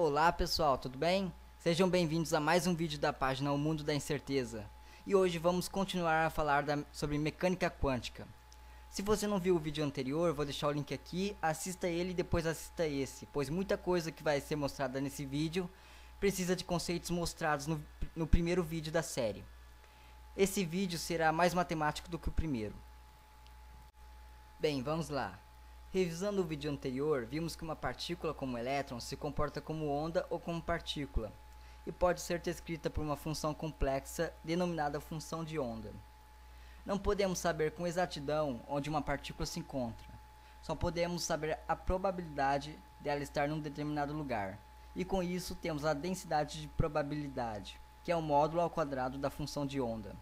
Olá pessoal, tudo bem? Sejam bem-vindos a mais um vídeo da página O Mundo da Incerteza. E hoje vamos continuar a falar sobre mecânica quântica. Se você não viu o vídeo anterior, vou deixar o link aqui, assista ele e depois assista esse, pois muita coisa que vai ser mostrada nesse vídeo precisa de conceitos mostrados no primeiro vídeo da série. Esse vídeo será mais matemático do que o primeiro. Bem, vamos lá. Revisando o vídeo anterior, vimos que uma partícula como o elétron se comporta como onda ou como partícula, e pode ser descrita por uma função complexa denominada função de onda. Não podemos saber com exatidão onde uma partícula se encontra, só podemos saber a probabilidade dela estar num determinado lugar, e com isso temos a densidade de probabilidade, que é o módulo ao quadrado da função de onda.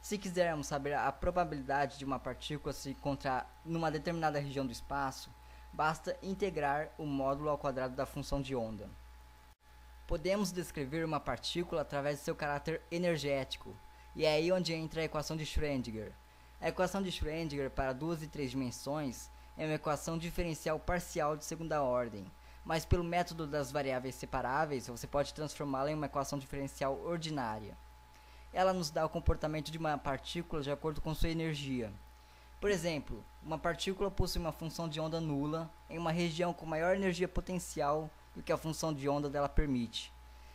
Se quisermos saber a probabilidade de uma partícula se encontrar numa determinada região do espaço, basta integrar o módulo ao quadrado da função de onda. Podemos descrever uma partícula através de seu caráter energético, e é aí onde entra a equação de Schrödinger. A equação de Schrödinger para 2 e 3 dimensões é uma equação diferencial parcial de segunda ordem, mas pelo método das variáveis separáveis você pode transformá-la em uma equação diferencial ordinária. Ela nos dá o comportamento de uma partícula de acordo com sua energia. Por exemplo, uma partícula possui uma função de onda nula em uma região com maior energia potencial do que a função de onda dela permite.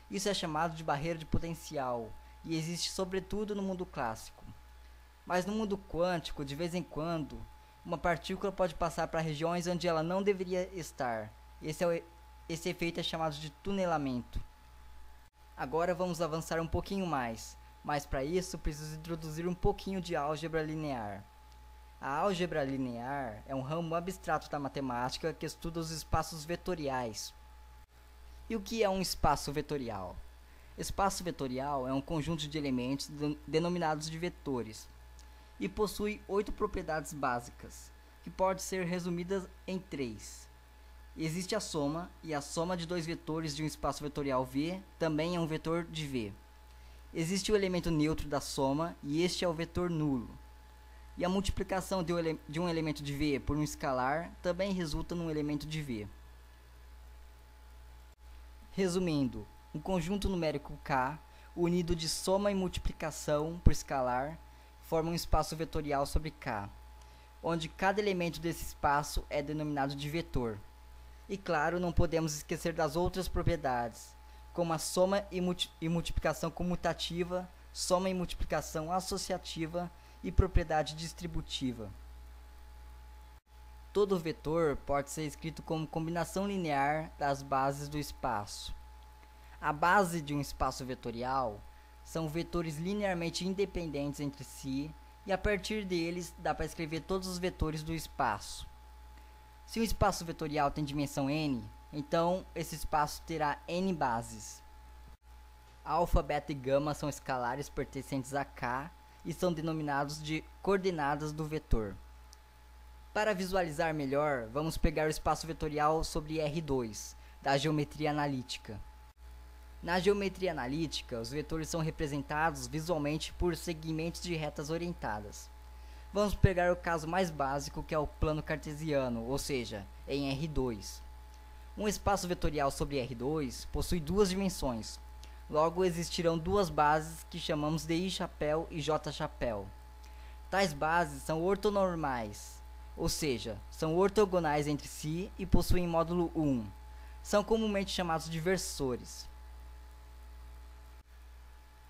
Isso é chamado de barreira de potencial e existe sobretudo no mundo clássico. Mas no mundo quântico, de vez em quando, uma partícula pode passar para regiões onde ela não deveria estar. Esse efeito é chamado de tunelamento. Agora vamos avançar um pouquinho mais. Mas para isso preciso introduzir um pouquinho de álgebra linear. A álgebra linear é um ramo abstrato da matemática que estuda os espaços vetoriais. E o que é um espaço vetorial? Espaço vetorial é um conjunto de elementos denominados de vetores e possui 8 propriedades básicas, que podem ser resumidas em 3. Existe a soma, e a soma de dois vetores de um espaço vetorial V também é um vetor de V. Existe o elemento neutro da soma, e este é o vetor nulo. E a multiplicação de um elemento de V por um escalar também resulta num elemento de V. Resumindo, um conjunto numérico K, unido de soma e multiplicação por escalar, forma um espaço vetorial sobre K, onde cada elemento desse espaço é denominado de vetor. E claro, não podemos esquecer das outras propriedades, como a soma e multiplicação comutativa, soma e multiplicação associativa e propriedade distributiva. Todo vetor pode ser escrito como combinação linear das bases do espaço. A base de um espaço vetorial são vetores linearmente independentes entre si, e a partir deles dá para escrever todos os vetores do espaço. Se um espaço vetorial tem dimensão n, então esse espaço terá n bases. Alfa, beta e gama são escalares pertencentes a K e são denominados de coordenadas do vetor. Para visualizar melhor, vamos pegar o espaço vetorial sobre R2, da geometria analítica. Na geometria analítica, os vetores são representados visualmente por segmentos de retas orientadas. Vamos pegar o caso mais básico, que é o plano cartesiano, ou seja, em R2. Um espaço vetorial sobre R2 possui duas dimensões. Logo, existirão duas bases que chamamos de I-chapéu e J-chapéu. Tais bases são ortonormais, ou seja, são ortogonais entre si e possuem módulo 1. São comumente chamados de versores.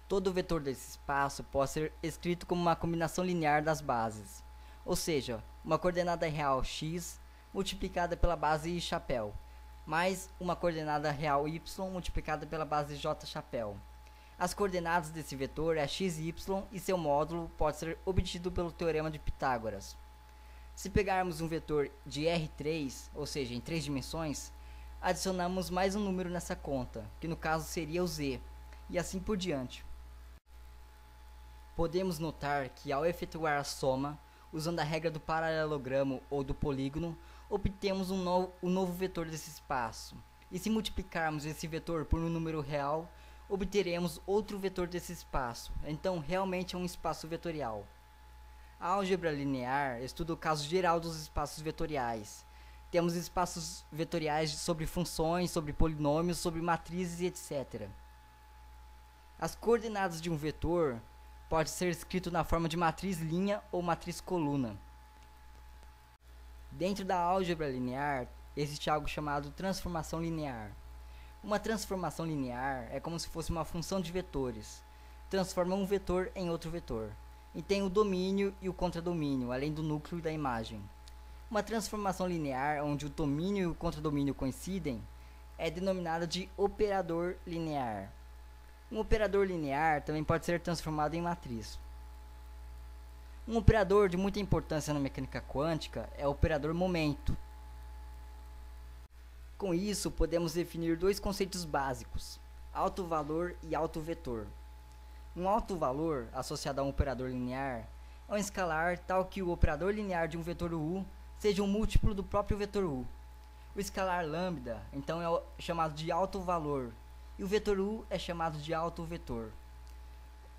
Todo vetor desse espaço pode ser escrito como uma combinação linear das bases, ou seja, uma coordenada real x multiplicada pela base I-chapéu, mais uma coordenada real y multiplicada pela base j-chapéu. As coordenadas desse vetor é x e y e seu módulo pode ser obtido pelo teorema de Pitágoras. Se pegarmos um vetor de R3, ou seja, em 3 dimensões, adicionamos mais um número nessa conta, que no caso seria o z, e assim por diante. Podemos notar que ao efetuar a soma, usando a regra do paralelogramo ou do polígono, obtemos um novo vetor desse espaço. E se multiplicarmos esse vetor por um número real, obteremos outro vetor desse espaço. Então, realmente é um espaço vetorial. A álgebra linear estuda o caso geral dos espaços vetoriais, Temos espaços vetoriais sobre funções, sobre polinômios, sobre matrizes e etc. As coordenadas de um vetor pode ser escrito na forma de matriz linha ou matriz coluna. Dentro da álgebra linear, existe algo chamado transformação linear. Uma transformação linear é como se fosse uma função de vetores. Transforma um vetor em outro vetor. E tem o domínio e o contradomínio, além do núcleo da imagem. Uma transformação linear, onde o domínio e o contradomínio coincidem, é denominada de operador linear. Um operador linear também pode ser transformado em matriz. Um operador de muita importância na mecânica quântica é o operador momento. Com isso, podemos definir dois conceitos básicos, alto valor e alto vetor. Um alto valor, associado a um operador linear, é um escalar tal que o operador linear de um vetor U seja um múltiplo do próprio vetor U. O escalar lambda, então, é chamado de alto valor, e o vetor U é chamado de alto vetor.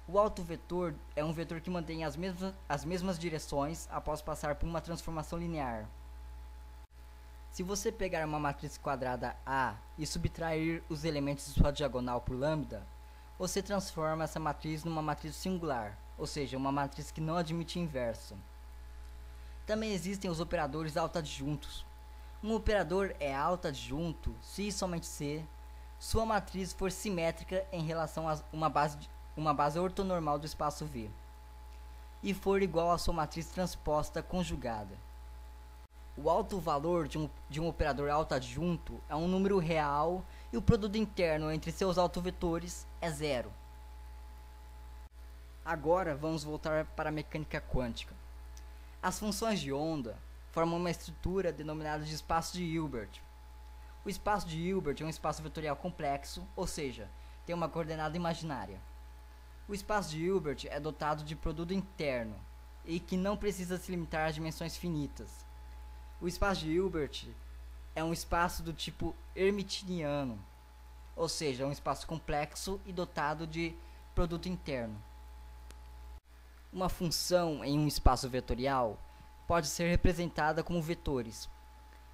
O alto vetor é um vetor que mantém as mesmas direções após passar por uma transformação linear. Se você pegar uma matriz quadrada A e subtrair os elementos de sua diagonal por lambda, você transforma essa matriz numa matriz singular, ou seja, uma matriz que não admite inverso. Também existem os operadores autoadjuntos. Um operador é autoadjunto se e somente se sua matriz for simétrica em relação a uma base ortonormal do espaço V e for igual à sua matriz transposta conjugada. O alto valor de um operador autoadjunto é um número real e o produto interno entre seus autovetores é zero. Agora vamos voltar para a mecânica quântica. As funções de onda formam uma estrutura denominada de espaço de Hilbert. O espaço de Hilbert é um espaço vetorial complexo, ou seja, tem uma coordenada imaginária. O espaço de Hilbert é dotado de produto interno e que não precisa se limitar às dimensões finitas. O espaço de Hilbert é um espaço do tipo hermitiano, ou seja, é um espaço complexo e dotado de produto interno. Uma função em um espaço vetorial pode ser representada como vetores.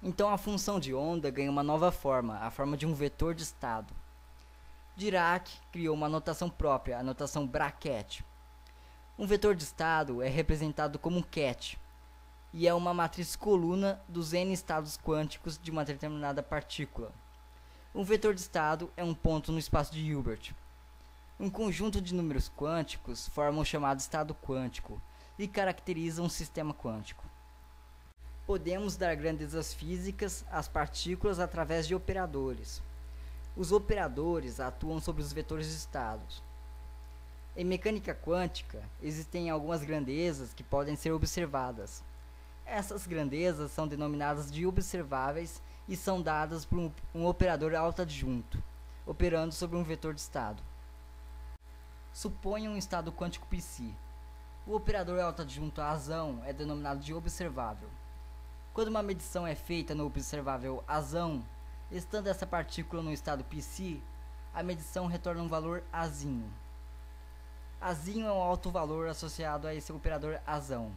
Então a função de onda ganha uma nova forma, a forma de um vetor de estado. Dirac criou uma notação própria, a notação bracket. Um vetor de estado é representado como um ket, e é uma matriz coluna dos n estados quânticos de uma determinada partícula. Um vetor de estado é um ponto no espaço de Hilbert. Um conjunto de números quânticos forma o chamado estado quântico e caracteriza um sistema quântico. Podemos dar grandezas físicas às partículas através de operadores. Os operadores atuam sobre os vetores de estados. Em mecânica quântica, existem algumas grandezas que podem ser observadas. Essas grandezas são denominadas de observáveis e são dadas por um operador autoadjunto, operando sobre um vetor de estado. Suponha um estado quântico psi. O operador autoadjunto azão é denominado de observável. Quando uma medição é feita no observável azão, estando essa partícula no estado psi, a medição retorna um valor azinho. Azinho é um alto valor associado a esse operador azão.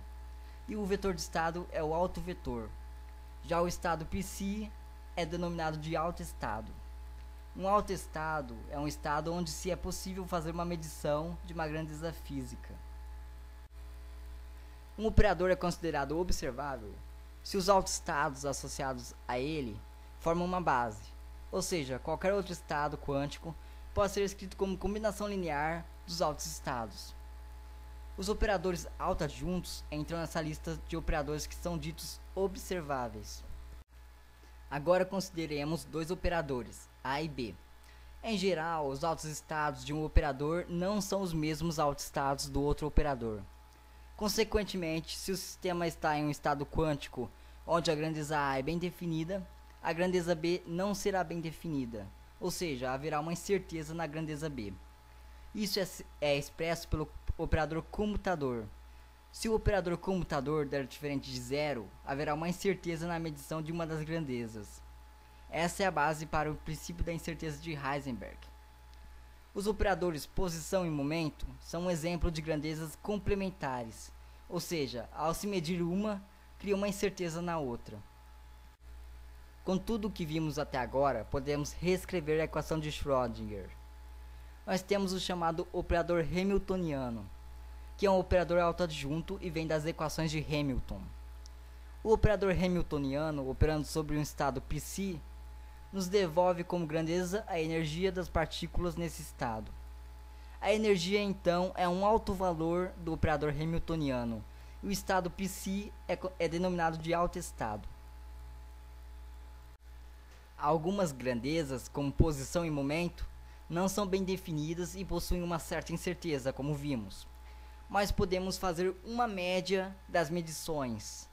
E o vetor de estado é o alto vetor. Já o estado psi é denominado de alto estado. Um alto estado é um estado onde se é possível fazer uma medição de uma grandeza física. Um operador é considerado observável se os autoestados associados a ele formam uma base, ou seja, qualquer outro estado quântico pode ser escrito como combinação linear dos autoestados. Os operadores autoadjuntos entram nessa lista de operadores que são ditos observáveis. Agora consideremos dois operadores, A e B. Em geral, os autoestados de um operador não são os mesmos autoestados do outro operador. Consequentemente, se o sistema está em um estado quântico onde a grandeza A é bem definida, a grandeza B não será bem definida, ou seja, haverá uma incerteza na grandeza B. Isso é expresso pelo operador comutador. Se o operador comutador der diferente de zero, haverá uma incerteza na medição de uma das grandezas. Essa é a base para o princípio da incerteza de Heisenberg. Os operadores posição e momento são um exemplo de grandezas complementares, ou seja, ao se medir uma, cria uma incerteza na outra. Com tudo o que vimos até agora, podemos reescrever a equação de Schrödinger. Nós temos o chamado operador hamiltoniano, que é um operador autoadjunto e vem das equações de Hamilton. O operador hamiltoniano, operando sobre um estado psi, nos devolve como grandeza a energia das partículas nesse estado. A energia, então, é um alto valor do operador hamiltoniano, e o estado psi é denominado de alto estado. Algumas grandezas, como posição e momento, não são bem definidas e possuem uma certa incerteza, como vimos. Mas podemos fazer uma média das medições.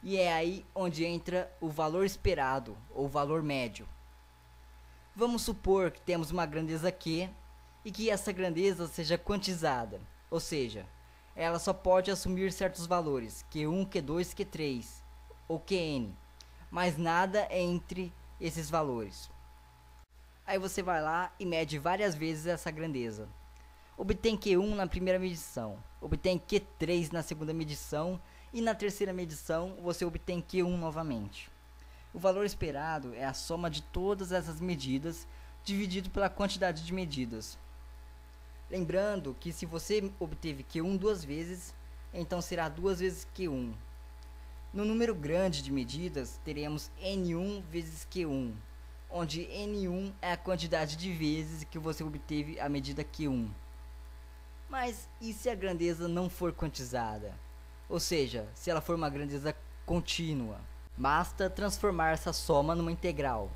E é aí onde entra o valor esperado, ou valor médio. Vamos supor que temos uma grandeza Q e que essa grandeza seja quantizada, ou seja, ela só pode assumir certos valores, Q1, Q2, Q3 ou Qn, mas nada entre esses valores. Aí você vai lá e mede várias vezes essa grandeza. Obtém Q1 na primeira medição, obtém Q3 na segunda medição e na terceira medição você obtém Q1 novamente. O valor esperado é a soma de todas essas medidas dividido pela quantidade de medidas. Lembrando que se você obteve Q1 duas vezes, então será 2 vezes Q1. No número grande de medidas, teremos N1 vezes Q1, onde N1 é a quantidade de vezes que você obteve a medida Q1. Mas e se a grandeza não for quantizada? Ou seja, se ela for uma grandeza contínua? Basta transformar essa soma numa integral.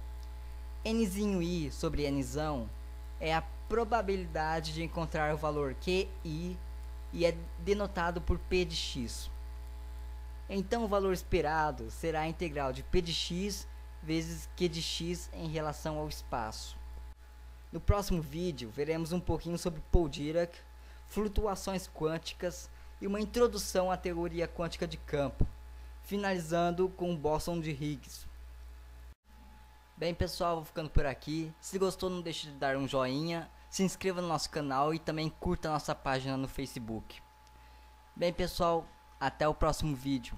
Nzinho sobre Nzão é a probabilidade de encontrar o valor QI e é denotado por P de x. Então o valor esperado será a integral de P de x vezes Q de x em relação ao espaço. No próximo vídeo veremos um pouquinho sobre Paul Dirac, flutuações quânticas e uma introdução à teoria quântica de campo, finalizando com o bóson de Higgs. Bem pessoal, vou ficando por aqui. Se gostou, não deixe de dar um joinha, se inscreva no nosso canal e também curta a nossa página no Facebook. Bem pessoal, até o próximo vídeo.